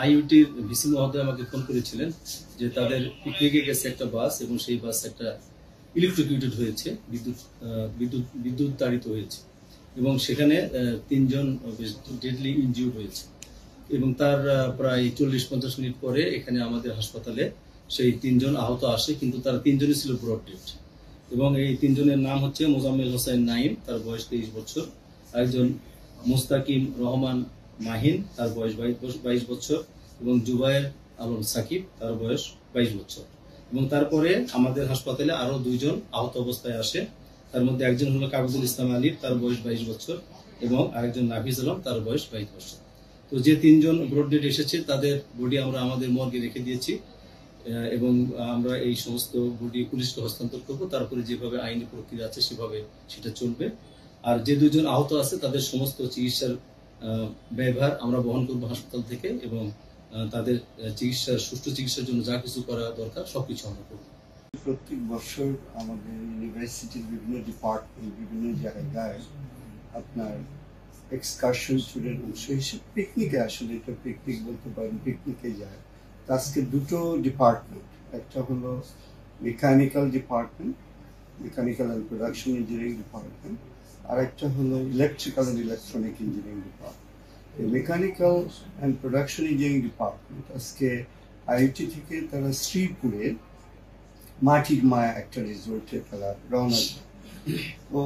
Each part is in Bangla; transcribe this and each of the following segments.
আইইউটির ভিসি মহোদয় আমাকে ফোন করেছিলেন যে তাদের পিকনিকে গেছে একটা বাস এবং সেই বাস একটা ইলেকট্রিকিউটেড হয়েছে, বিদ্যুৎ তাড়িত হয়েছে এবং সেখানে 3 জন ডেডলি ইনজিউর্ড হয়েছে এবং তার প্রায় 40-50 মিনিট পরে এখানে আমাদের হাসপাতালে সেই 3 জন আহত আসে, কিন্তু তারা 3 জনই ছিল ব্রড ডেড এবং এই 3 জনের নাম হচ্ছে মোজাম্মেল হোসেন নাইম, তার বয়স 23 বছর, আরেকজন মুস্তাকিম রহমান মাহিন, তার বয়স 22 বছর এবং জুবায়ের আলম সাকিব, তার বয়স 22 বছর। এবং তারপরে আমাদের হাসপাতালে আরো 2 জন আহত অবস্থায় আসে, তার মধ্যে একজন হলো কাবিজুল ইসলাম আলী, তার বয়স 22 বছর এবং আরেকজন নাফিজ আলম, তার বয়স 22 বছর। তো যে 3 জন ব্রড ডেড এসেছে তাদের বডি আমরা আমাদের মর্গে রেখে দিয়েছি এবং আমরা এই সমস্ত বডি পুলিশকে হস্তান্তর করব, তারপরে যেভাবে আইনি প্রক্রিয়া আছে সেভাবে সেটা চলবে। আর যে 2 জন আহত আছে তাদের সমস্ত চিকিৎসার ব্যয়ভার আমরা বহন করব হাসপাতাল থেকে এবং তাদের সুষ্ঠু চিকিৎসার জন্য যা কিছু করা দরকার সবকিছু আমরা করব। প্রত্যেক বছর আমাদের ইউনিভার্সিটির বিভিন্ন ডিপার্টমেন্ট বিভিন্ন জায়গায় আপনার এক্সকারশন ট্যুরের অংশ হিসেবে পিকনিকে, আসলে এটা পিকনিক বলতে পারেন, পিকনিকে যায়। আজকে 2টো ডিপার্টমেন্ট, একটা হলো mechanical department, mechanical and production engineering department, আর একটা হলো electrical and electronic engineering department. Mechanical and production engineering department আজকে আইআইটি থেকে তারা শ্রীপুরে মাটির মায়া একটা রিসোর্টে তারা রওনা দেয়। তো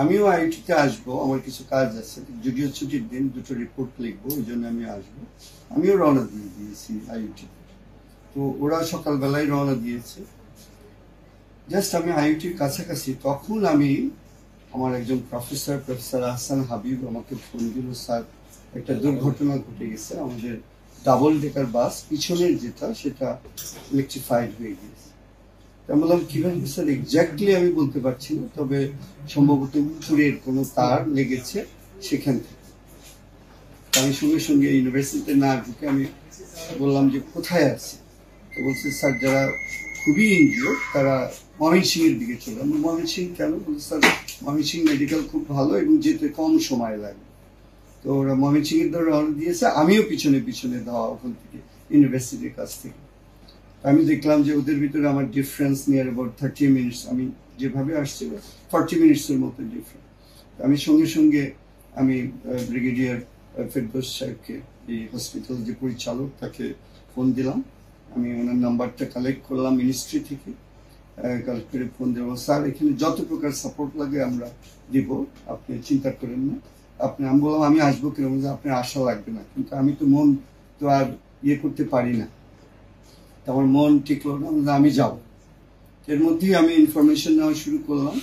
আমিও আইআইটিতে আসবো, আমার কিছু কাজ আছে, যদিও ছুটির দিন 2টো রিপোর্ট লিখবো, ওই জন্য আমি আসবো। আমিও রওনা দিয়ে দিয়েছি আইআইটি। তো ওরা সকালবেলায় রওনা দিয়েছে। জাস্ট আমি আইআইটির কাছাকাছি, তখন আমি আমার একজন প্রফেসর আহসান হাবিব আমাকে ফোন দিল, স্যার একটা দুর্ঘটনা ঘটে গেছে, আমাদের ডাবল ডেকার বাস পিছনের যেটা সেটা ইলেকট্রিফাইড হয়ে গিয়েছে। আমি বললাম কিভাবে স্যার এক্স্যাক্টলি আমি বলতে পারছি না, তবে সম্ভবত উপরের কোনো তার লেগেছে সেখান থেকে। আমি সঙ্গে সঙ্গে ইউনিভার্সিটিতে না ঢুকে আমি বললাম যে কোথায় আছে, তো বলছে স্যার যারা খুবই ইনজিওর তারা ময়মনসিংহের দিকে চলে। আমি ময়মনসিংহ কেন? বলছে স্যার ময়মনসিংহ মেডিকেল খুব ভালো এবং যেতে কম সময় লাগে। তো ওরা ময়মনসিংহের দ্বারা রওনা দিয়েছে, আমিও পিছনে পিছনে দেওয়া ওখান থেকে ইউনিভার্সিটির কাছ থেকে। আমি দেখলাম যে ওদের ভিতরে আমার ডিফারেন্স নিয়ার অ্যাবাউট 30 মিনিটস, আমি যেভাবে আসছি 40 মিনিটসের মতো ডিফারেন্স। আমি সঙ্গে সঙ্গে আমি ব্রিগেডিয়ার ফেরদৌস সাহেবকে, এই হসপিটাল যে পরিচালক, তাকে ফোন দিলাম। আমি ওনার নাম্বারটা কালেক্ট করলাম মিনিস্ট্রি থেকে, কালেক্ট করে ফোন দিলাম, স্যার এখানে যত প্রকার সাপোর্ট লাগে আমরা দিব, আপনি চিন্তা করেন না। আমি বললাম আমি আসবো কিরকম, আপনার আশা লাগবে না, কিন্তু আমি তো মন তো আর ইয়ে করতে পারি না। আমার মন টিকলো না, আমি যাব। এর মধ্যেই আমি ইনফরমেশন নেওয়া শুরু করলাম